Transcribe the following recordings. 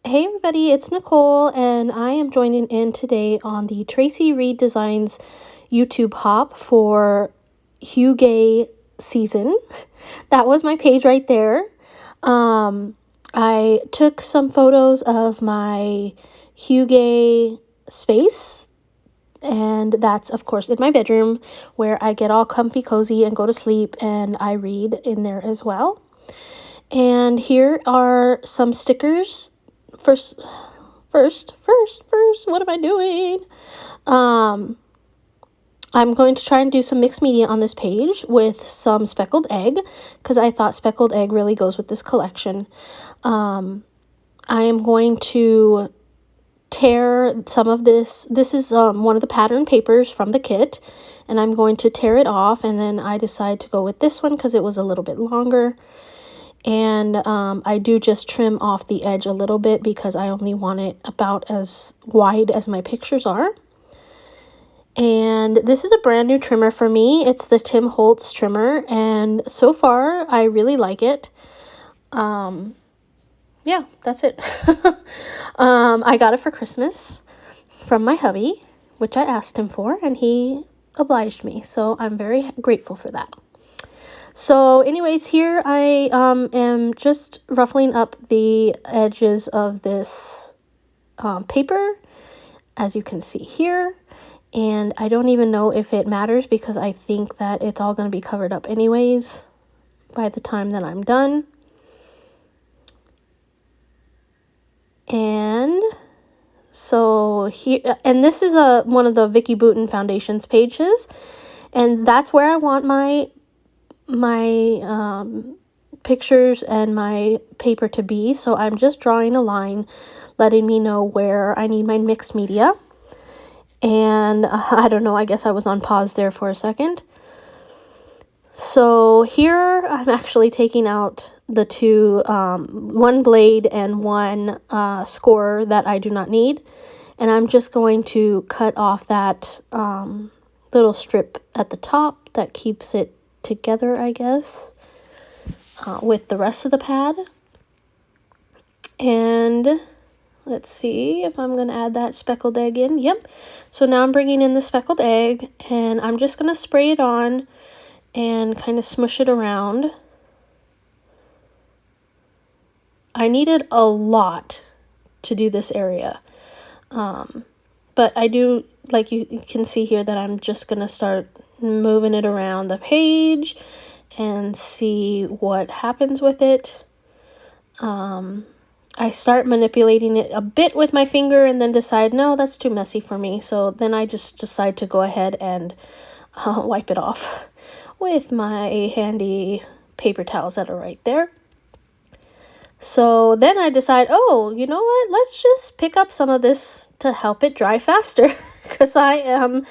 Hey everybody, it's Nicole, and I am joining in today on the Traci Reed Designs YouTube hop for Hygge season. That was my page right there. I took some photos of my Hygge space, and that's of course in my bedroom where I get all comfy cozy and go to sleep, and I read in there as well. And here are some stickers. First, what am I doing? I'm going to try and do some mixed media on this page with some speckled egg, because I thought speckled egg really goes with this collection. I am going to tear some of this. This is one of the pattern papers from the kit, and I'm going to tear it off, and then I decided to go with this one because it was a little bit longer. And I do just trim off the edge a little bit because I only want it about as wide as my pictures are. And this is a brand new trimmer for me. It's the Tim Holtz trimmer, and so far I really like it. Yeah, that's it. I got it for Christmas from my hubby, which I asked him for, and he obliged me, so I'm very grateful for that. So anyways, here I am just ruffling up the edges of this paper, as you can see here. And I don't even know if it matters because I think that it's all going to be covered up anyways by the time that I'm done. And so here, and this is one of the Vicky Boutin Foundations pages, and that's where I want my pictures and my paper to be. So I'm just drawing a line letting me know where I need my mixed media. And I don't know, I guess I was on pause there for a second. So here I'm actually taking out the two, one blade and one score that I do not need, and I'm just going to cut off that little strip at the top that keeps it together, I guess, with the rest of the pad. And let's see if I'm going to add that speckled egg in. Yep. So now I'm bringing in the speckled egg, and I'm just going to spray it on and kind of smush it around. I needed a lot to do this area. But I do, like you can see here, that I'm just going to start moving it around the page and see what happens with it. I start manipulating it a bit with my finger and then decide, no, that's too messy for me. So then I just decide to go ahead and wipe it off with my handy paper towels that are right there. So then I decide, oh, you know what? Let's just pick up some of this to help it dry faster because I am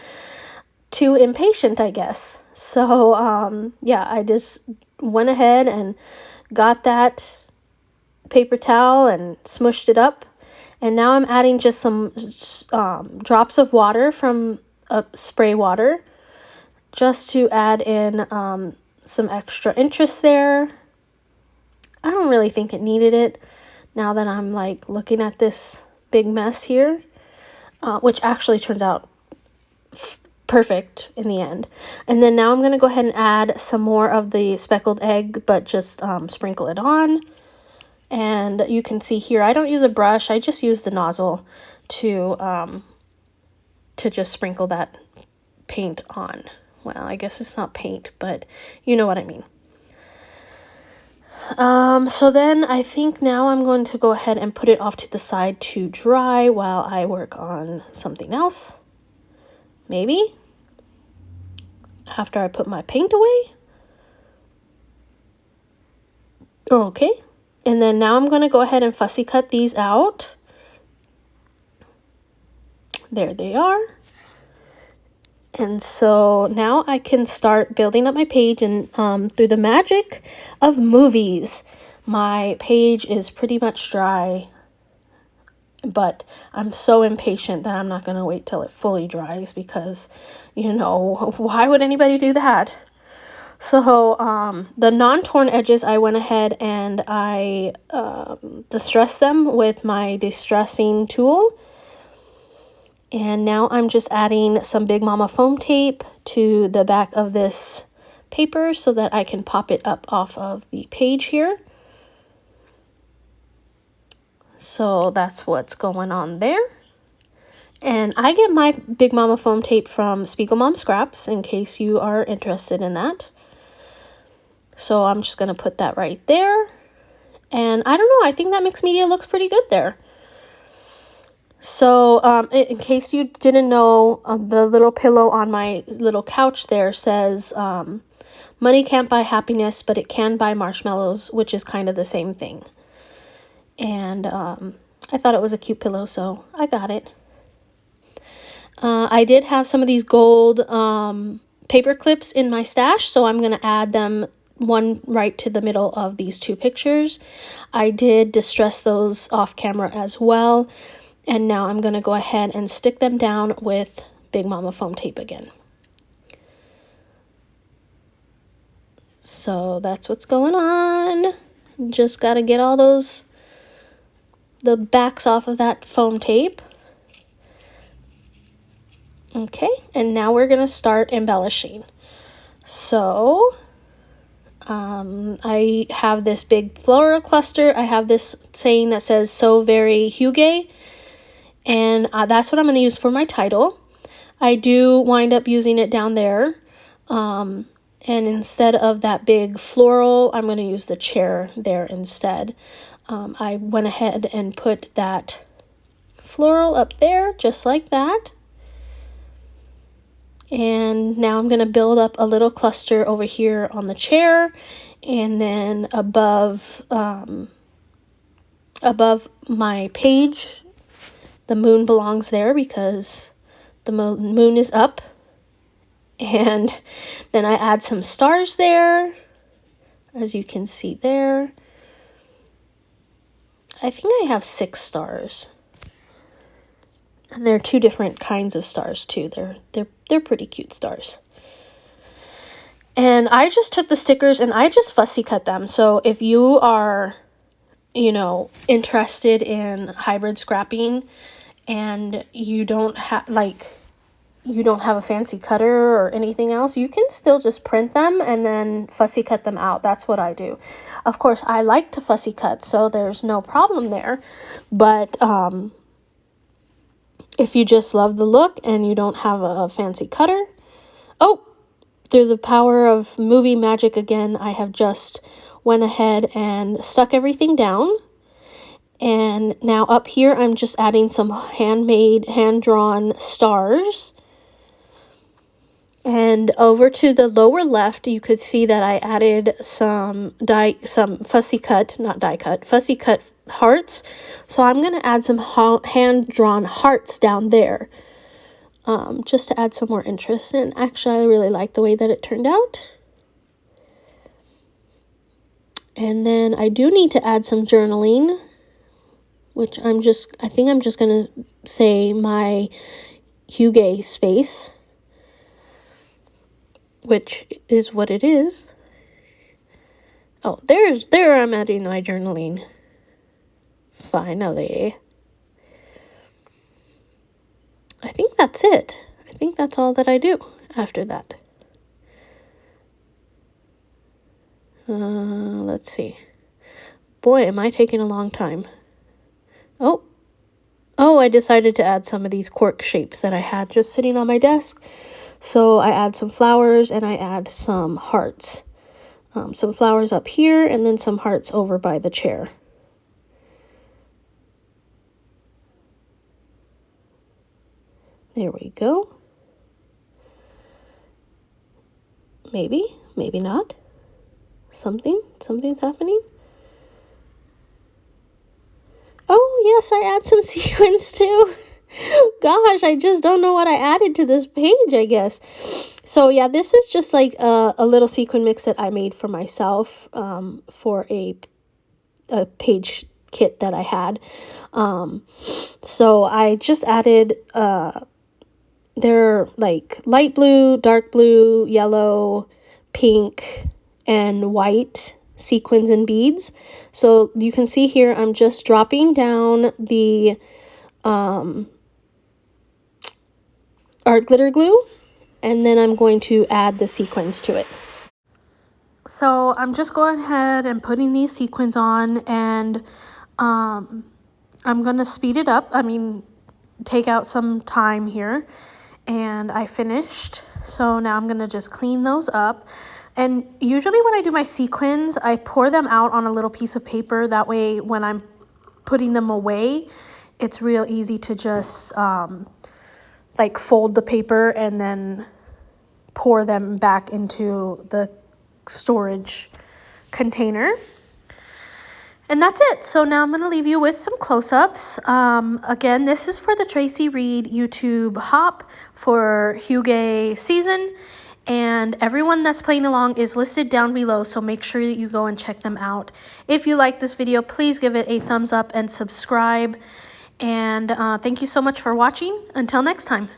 too impatient, I guess. So, yeah, I just went ahead and got that paper towel and smushed it up. And now I'm adding just some drops of water from spray water just to add in some extra interest there. I don't really think it needed it now that I'm like looking at this big mess here, which actually turns out perfect in the end. And then now I'm going to go ahead and add some more of the speckled egg, but just sprinkle it on. And you can see here, I don't use a brush, I just use the nozzle to just sprinkle that paint on. Well, I guess it's not paint, but you know what I mean. So then I think now I'm going to go ahead and put it off to the side to dry while I work on something else. Maybe after I put my paint away. Okay. And then now I'm going to go ahead and fussy cut these out. There they are. And so now I can start building up my page, and through the magic of movies, my page is pretty much dry. But I'm so impatient that I'm not going to wait till it fully dries because, you know, why would anybody do that? So the non-torn edges, I went ahead and I distressed them with my distressing tool. And now I'm just adding some Big Mama foam tape to the back of this paper so that I can pop it up off of the page here. So that's what's going on there. And I get my Big Mama foam tape from Spiegel Mom Scraps, in case you are interested in that. So I'm just going to put that right there. And I don't know, I think that mixed media looks pretty good there. So in case you didn't know, the little pillow on my little couch there says, money can't buy happiness, but it can buy marshmallows, which is kind of the same thing. And I thought it was a cute pillow, so I got it. I did have some of these gold paper clips in my stash, so I'm going to add them one right to the middle of these two pictures. I did distress those off camera as well. And now I'm going to go ahead and stick them down with Big Mama foam tape again. So that's what's going on. Just got to get all the backs off of that foam tape. Okay, and now we're going to start embellishing. So I have this big floral cluster. I have this saying that says "So Very Hygge." And that's what I'm going to use for my title. I do wind up using it down there. And instead of that big floral, I'm going to use the chair there instead. I went ahead and put that floral up there, just like that. And now I'm going to build up a little cluster over here on the chair. And then above my page, the moon belongs there because the moon is up. And then I add some stars there, as you can see there. I think I have 6 stars. And they're 2 different kinds of stars too. They're pretty cute stars. And I just took the stickers and I just fussy cut them. So if you are, interested in hybrid scrapping, and you don't have a fancy cutter or anything else, you can still just print them and then fussy cut them out. That's what I do. Of course, I like to fussy cut, so there's no problem there. But if you just love the look and you don't have a fancy cutter, through the power of movie magic again, I have just went ahead and stuck everything down. And now up here, I'm just adding some handmade, hand-drawn stars. And over to the lower left, you could see that I added some fussy cut hearts. So I'm going to add some hand-drawn hearts down there, just to add some more interest. And actually, I really like the way that it turned out. And then I do need to add some journaling, which I think I'm just going to say my Hygge space, which is what it is. Oh, there I'm adding my journaling. Finally. I think that's it. I think that's all that I do after that. Let's see. Boy, am I taking a long time. Oh, I decided to add some of these cork shapes that I had just sitting on my desk. So I add some flowers and I add some hearts. Some flowers up here and then some hearts over by the chair. There we go. Maybe not. Something's happening. Oh, yes, I add some sequins too. Gosh, I just don't know what I added to this page, I guess. So yeah, this is just like a little sequin mix that I made for myself for a page kit that I had. So I just added, they're like light blue, dark blue, yellow, pink, and white sequins and beads. So you can see here I'm just dropping down the art glitter glue, and then I'm going to add the sequins to it. So I'm just going ahead and putting these sequins on, and I'm gonna speed it up. I mean, take out some time here. And I finished. So now I'm gonna just clean those up. And usually when I do my sequins, I pour them out on a little piece of paper. That way when I'm putting them away, it's real easy to just like fold the paper and then pour them back into the storage container. And that's it. So now I'm going to leave you with some close-ups. Again, this is for the Traci Reed YouTube hop for Hygge season. And everyone that's playing along is listed down below, so make sure that you go and check them out. If you like this video, please give it a thumbs up and subscribe. And thank you so much for watching. Until next time.